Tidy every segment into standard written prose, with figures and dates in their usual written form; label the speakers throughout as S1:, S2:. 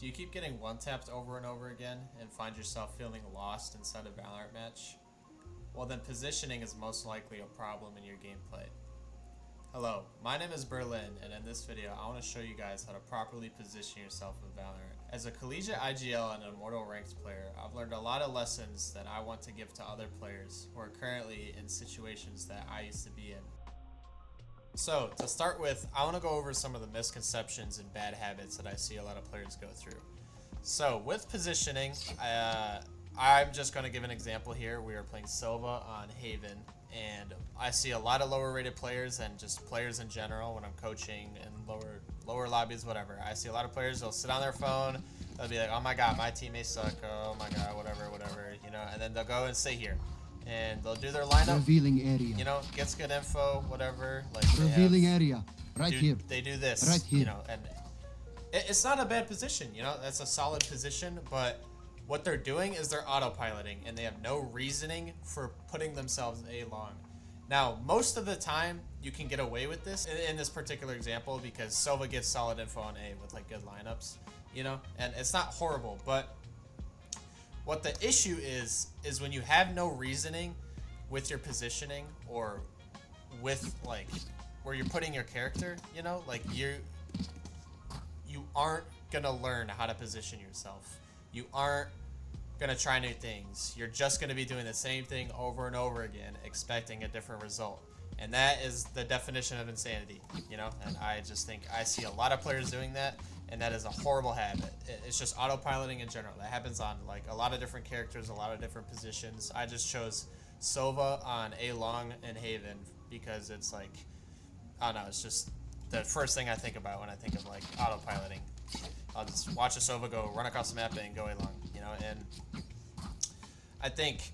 S1: Do you keep getting one-tapped over and over again and find yourself feeling lost inside a Valorant match? Well, then positioning is most likely a problem in your gameplay. Hello, my name is Berlin, and in this video I want to show you guys how to properly position yourself in Valorant. As a collegiate IGL and an immortal ranked player, I've learned a lot of lessons that I want to give to other players who are currently in situations that I used to be in. So, to start with, I want to go over some of the misconceptions and bad habits that I see a lot of players go through. So, with positioning, I'm just going to give an example here. We are playing Silva on Haven, and I see a lot of lower rated players and just players in general when I'm coaching in lower lobbies, whatever. I see a lot of players, they'll sit on their phone, they'll be like, oh my god, my teammates suck, oh my god, whatever, you know, and then they'll go and sit here. And they'll do their lineup.
S2: Revealing area.
S1: You know, gets good info, whatever. Like
S2: revealing area. Right here.
S1: They do this.
S2: Right here.
S1: You know, and it's not a bad position. You know, that's a solid position. But what they're doing is they're autopiloting, and they have no reasoning for putting themselves A long. Now, most of the time, you can get away with this in this particular example because Silva gets solid info on A with like good lineups. You know, and it's not horrible, but what the issue is when you have no reasoning with your positioning or with like where you're putting your character, you know, like you aren't gonna learn how to position yourself. You aren't gonna try new things. You're just gonna be doing the same thing over and over again, expecting a different result. And that is the definition of insanity, you know? And I just think I see a lot of players doing that, and that is a horrible habit. It's just autopiloting in general. That happens on like a lot of different characters, a lot of different positions. I just chose Silva on A long and Haven because it's like, I don't know, it's just the first thing I think about when I think of like autopiloting. I'll just watch a Silva go run across the map and go A long, you know? And I think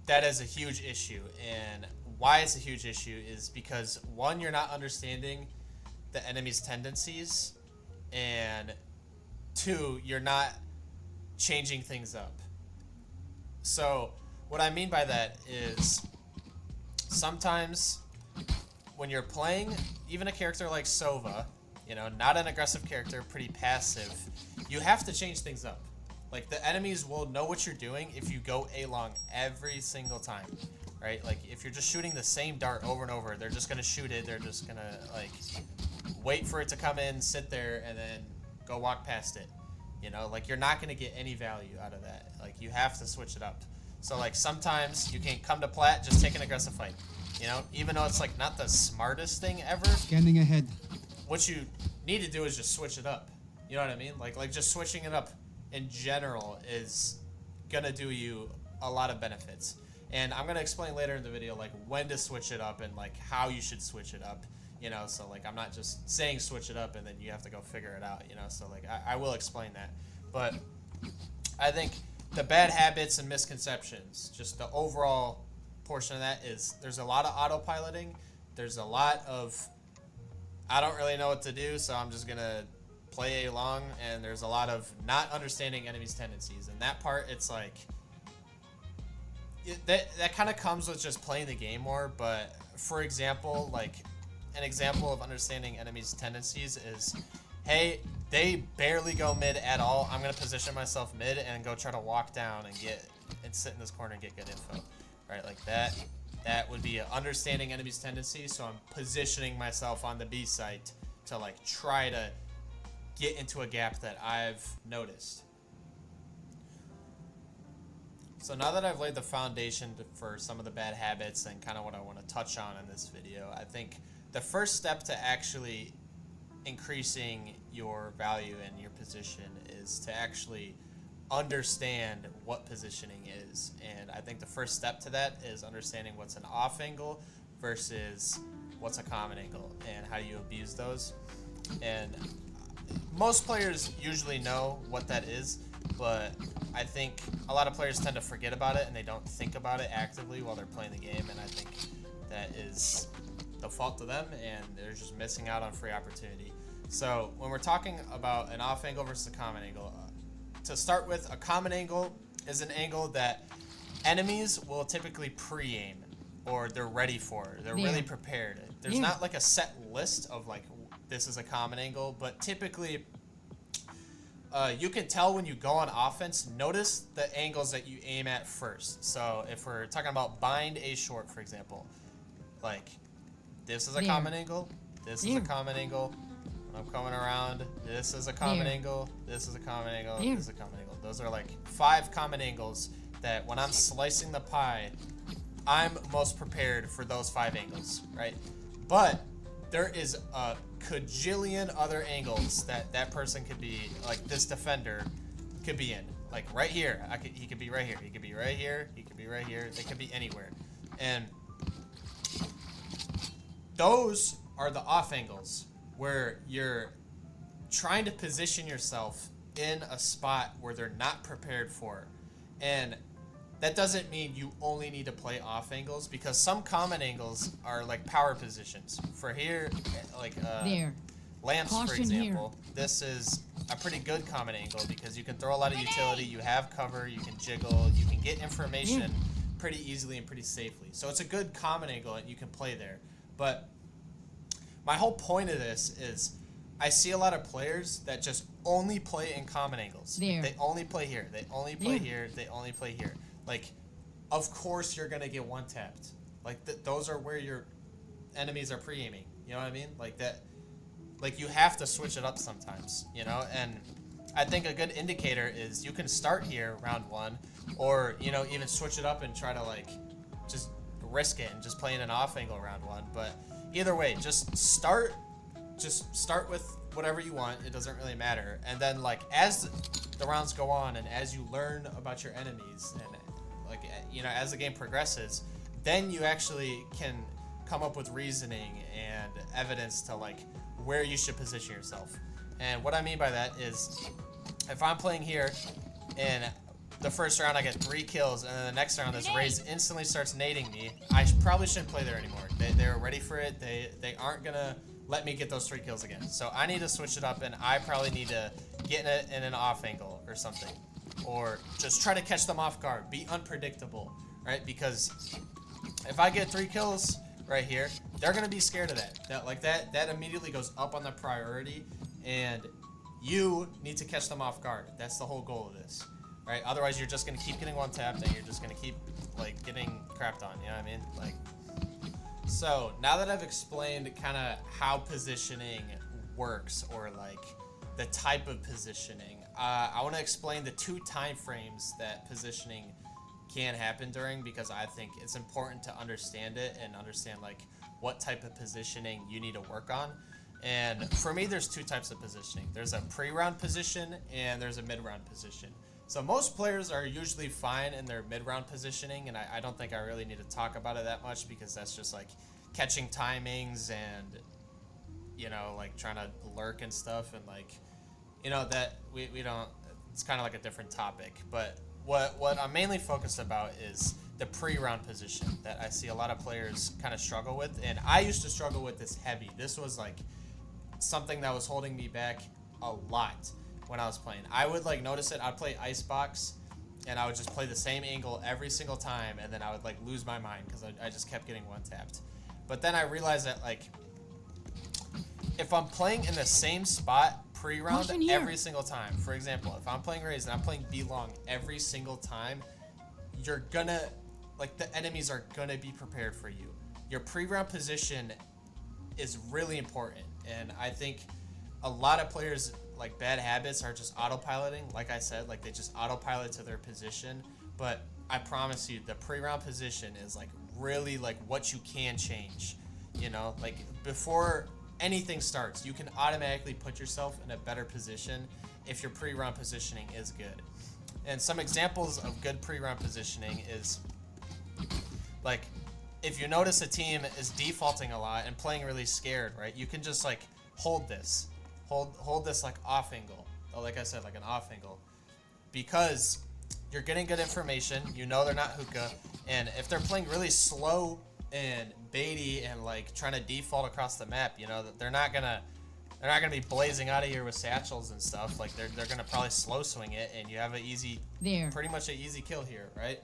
S1: that is a huge issue. And why it's a huge issue is because one, you're not understanding the enemy's tendencies, and two, you're not changing things up. So what I mean by that is sometimes when you're playing even a character like Sova, you know, not an aggressive character, pretty passive, you have to change things up. Like the enemies will know what you're doing if you go A long every single time. Right? Like, if you're just shooting the same dart over and over, they're just going to shoot it. They're just going to, like, wait for it to come in, sit there, and then go walk past it. You know? Like, you're not going to get any value out of that. Like, you have to switch it up. So, like, sometimes you can come to plat, just take an aggressive fight. You know? Even though it's, like, not the smartest thing ever.
S2: Scanning ahead.
S1: What you need to do is just switch it up. You know what I mean? Like just switching it up in general is going to do you a lot of benefits. And I'm going to explain later in the video, like, when to switch it up and, like, how you should switch it up, you know? So, like, I'm not just saying switch it up and then you have to go figure it out, you know? So, like, I will explain that. But I think the bad habits and misconceptions, just the overall portion of that is there's a lot of autopiloting. There's a lot of, I don't really know what to do, so I'm just going to play A long. And there's a lot of not understanding enemies' tendencies. And that part, it's like, that kind of comes with just playing the game more, but for example, like an example of understanding enemies' tendencies is, hey, they barely go mid at all. I'm gonna position myself mid and go try to walk down and sit in this corner and get good info, right? Like that. That would be understanding enemies' tendencies. So I'm positioning myself on the B site to like try to get into a gap that I've noticed. So now that I've laid the foundation for some of the bad habits and kind of what I want to touch on in this video, I think the first step to actually increasing your value and your position is to actually understand what positioning is. And I think the first step to that is understanding what's an off angle versus what's a common angle and how you abuse those. And most players usually know what that is, but I think a lot of players tend to forget about it and they don't think about it actively while they're playing the game, and I think that is the fault of them and they're just missing out on free opportunity. So when we're talking about an off angle versus a common angle, to start with, a common angle is an angle that enemies will typically pre-aim or they're ready for. They're really prepared. There's not like a set list of like this is a common angle, but typically you can tell when you go on offense, notice the angles that you aim at first. So if we're talking about bind A short, for example, like this is a common angle, this is a common angle. When I'm coming around, this is a common angle, this is a common angle, this is a common angle. Those are like 5 common angles that when I'm slicing the pie, I'm most prepared for those 5 angles, right? But there is a cajillion other angles that that person could be, like this defender could be in. Like right here, he could be right here, he could be right here, he could be right here, they could be anywhere. And those are the off angles where you're trying to position yourself in a spot where they're not prepared for. And that doesn't mean you only need to play off angles, because some common angles are like power positions. For here, like lamps, for example, this is a pretty good common angle because you can throw a lot of utility, you have cover, you can jiggle, you can get information pretty easily and pretty safely. So it's a good common angle and you can play there. But my whole point of this is I see a lot of players that just only play in common angles. They only play here, they only play here, they only play here. Like, of course you're gonna get one tapped. Like those are where your enemies are pre-aiming. You know what I mean? Like that. Like you have to switch it up sometimes. You know, and I think a good indicator is you can start here round 1, or you know even switch it up and try to like just risk it and just play in an off angle round 1. But either way, just start with whatever you want. It doesn't really matter. And then like as the rounds go on and as you learn about your enemies and like, you know, as the game progresses, then you actually can come up with reasoning and evidence to like where you should position yourself. And what I mean by that is if I'm playing here and the first round I get 3 kills and then the next round this Raze instantly starts nading me, I probably shouldn't play there anymore. They're ready for it. They aren't gonna let me get those 3 kills again. So I need to switch it up and I probably need to get in an off angle or something. Or just try to catch them off guard. Be unpredictable, right? Because if I get 3 kills right here, they're gonna be scared of that. That immediately goes up on the priority, and you need to catch them off guard. That's the whole goal of this, right? Otherwise, you're just gonna keep getting one tapped, and you're just gonna keep like getting crapped on. You know what I mean? Like, so now that I've explained kind of how positioning works, or like the type of positioning, I want to explain the 2 time frames that positioning can happen during, because I think it's important to understand it and understand like what type of positioning you need to work on. And for me, there's 2 types of positioning. There's a pre-round position and there's a mid-round position. So most players are usually fine in their mid-round positioning, and I don't think I really need to talk about it that much, because that's just like catching timings and, you know, like trying to lurk and stuff, and like, you know, that we don't, it's kind of like a different topic. But what I'm mainly focused about is the pre-round position that I see a lot of players kind of struggle with, and I used to struggle with this heavy. This was like something that was holding me back a lot when I was playing. I would like notice it. I'd play Icebox and I would just play the same angle every single time, and then I would like lose my mind because I just kept getting one tapped. But then I realized that like if I'm playing in the same spot pre-round every single time, for example, if I'm playing Raze and I'm playing B long every single time, you're gonna, like, the enemies are gonna be prepared for you. Your pre-round position is really important, and I think a lot of players, like, bad habits are just autopiloting. Like I said, like, they just autopilot to their position, but I promise you the pre-round position is like really like what you can change, you know, like before anything starts, you can automatically put yourself in a better position if your pre-round positioning is good. And some examples of good pre-round positioning is like if you notice a team is defaulting a lot and playing really scared, right? You can just like hold this like off angle, or like I said, like an off angle, because you're getting good information. You know they're not hookah, and if they're playing really slow and baity and like trying to default across the map, you know, they're not gonna be blazing out of here with satchels and stuff. Like they're gonna probably slow swing it, and you have an easy, pretty much an easy kill here, right?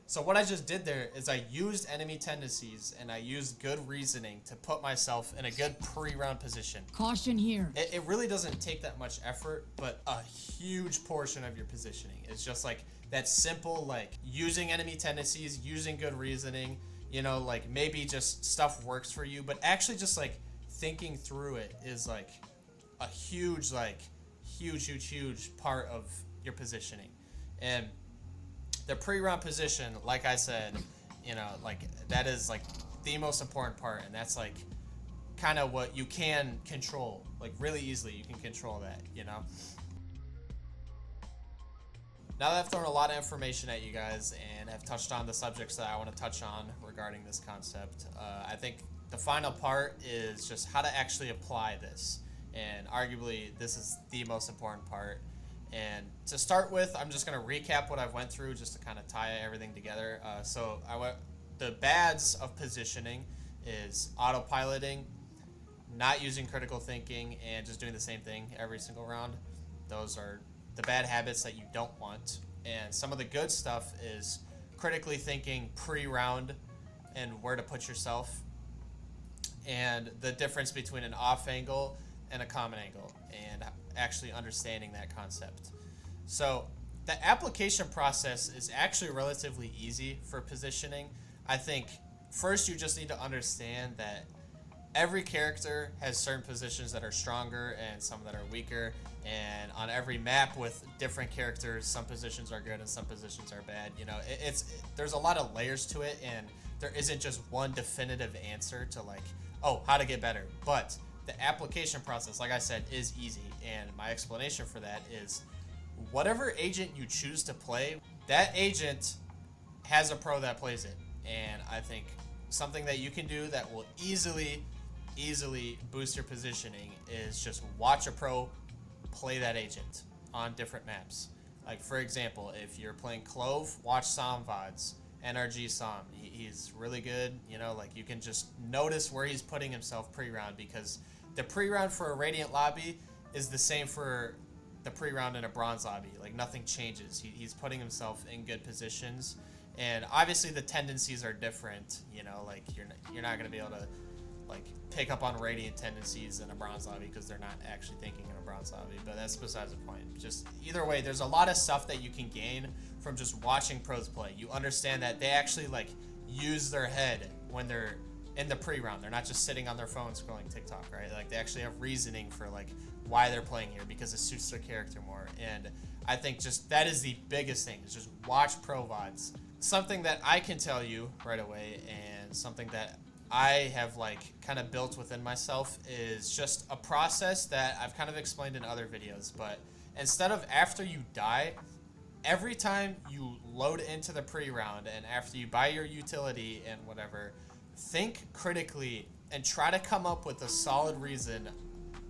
S1: So what I just did there is I used enemy tendencies and I used good reasoning to put myself in a good pre-round position.
S3: Caution here.
S1: It really doesn't take that much effort, but a huge portion of your positioning is just like that simple, like using enemy tendencies, using good reasoning, you know, like maybe just stuff works for you, but actually just like thinking through it is like a huge, like huge part of your positioning. And the pre-round position, like I said, you know, like that is like the most important part, and that's like kind of what you can control, like really easily you can control that, you know. Now that I've thrown a lot of information at you guys and have touched on the subjects that I want to touch on regarding this concept, I think the final part is just how to actually apply this, and arguably this is the most important part. And to start with, I'm just going to recap what I've went through just to kind of tie everything together. The bads of positioning is autopiloting, not using critical thinking, and just doing the same thing every single round. Those are the bad habits that you don't want. And some of the good stuff is critically thinking pre-round and where to put yourself, and the difference between an off angle and a common angle, and actually understanding that concept. So the application process is actually relatively easy for positioning. I think first you just need to understand that every character has certain positions that are stronger and some that are weaker, and on every map with different characters, some positions are good and some positions are bad. You know, there's a lot of layers to it, and there isn't just one definitive answer to like, oh, how to get better. But the application process, like I said, is easy, and my explanation for that is whatever agent you choose to play, that agent has a pro that plays it. And I think something that you can do that will easily boost your positioning is just watch a pro play that agent on different maps. Like for example, if you're playing Clove, watch Som VODs, NRG Som. He's really good, you know, like you can just notice where he's putting himself pre-round, because the pre-round for a Radiant lobby is the same for the pre-round in a Bronze lobby. Like nothing changes. He's putting himself in good positions, and obviously the tendencies are different. You know, like you're not gonna be able to like pick up on Radiant tendencies in a Bronze lobby because they're not actually thinking in a Bronze lobby. But that's besides the point. Just either way, there's a lot of stuff that you can gain from just watching pros play. You understand that they actually like use their head when they're in the pre-round. They're not just sitting on their phone scrolling TikTok, right? Like they actually have reasoning for like why they're playing here, because it suits their character more. And I think just that is the biggest thing, is just watch pro VODs. Something that I can tell you right away, and something that I have like kind of built within myself, is just a process that I've kind of explained in other videos. But instead of after you die, every time you load into the pre-round and after you buy your utility and whatever, think critically and try to come up with a solid reason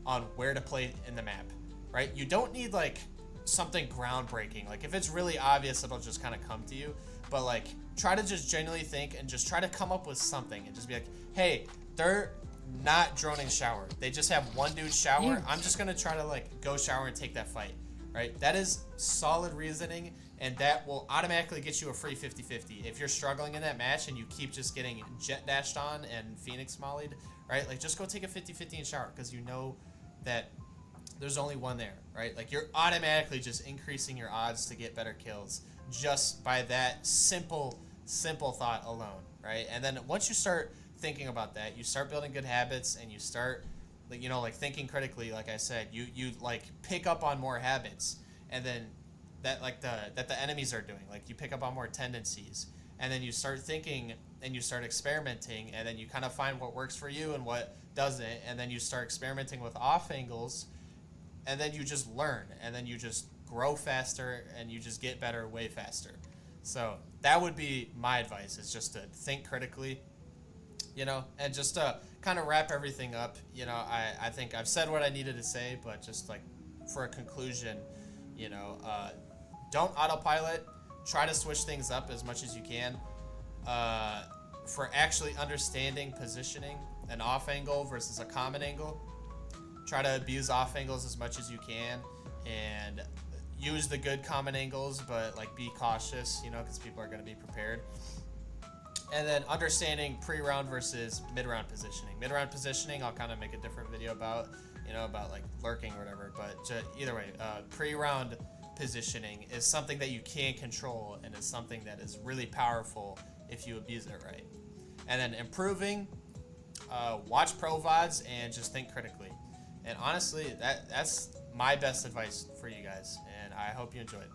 S1: on where to play in the map, right? You don't need like something groundbreaking. Like if it's really obvious, it'll just kind of come to you. But like try to just genuinely think and just try to come up with something and just be like, hey, they're not droning shower. They just have one dude shower. I'm just gonna try to like go shower and take that fight, right? That is solid reasoning, and that will automatically get you a free 50-50. If you're struggling in that match and you keep just getting jet dashed on and Phoenix mollied, right? Like just go take a 50-50 in shower, because you know that there's only one there, right? Like you're automatically just increasing your odds to get better kills just by that simple thought alone, right? And then once you start thinking about that, you start building good habits, and you start, you know, like thinking critically. Like I said, you like pick up on more habits, and then that like that the enemies are doing. Like you pick up on more tendencies, and then you start thinking and you start experimenting, and then you kind of find what works for you and what doesn't, and then you start experimenting with off angles, and then you just learn, and then you just grow faster, and you just get better way faster. So that would be my advice, is just to think critically, you know, and just to kind of wrap everything up. You know, I think I've said what I needed to say, but just like for a conclusion, you know, don't autopilot. Try to switch things up as much as you can. For actually understanding positioning, an off angle versus a common angle, try to abuse off angles as much as you can. And use the good common angles, but like be cautious, you know, because people are going to be prepared. And then understanding pre-round versus mid-round positioning. Mid-round positioning, I'll kind of make a different video about, you know, about like lurking or whatever. But either way, pre-round positioning is something that you can control and is something that is really powerful if you abuse it right. And then improving, watch pro VODs and just think critically. And honestly, that's my best advice for you guys. And I hope you enjoyed.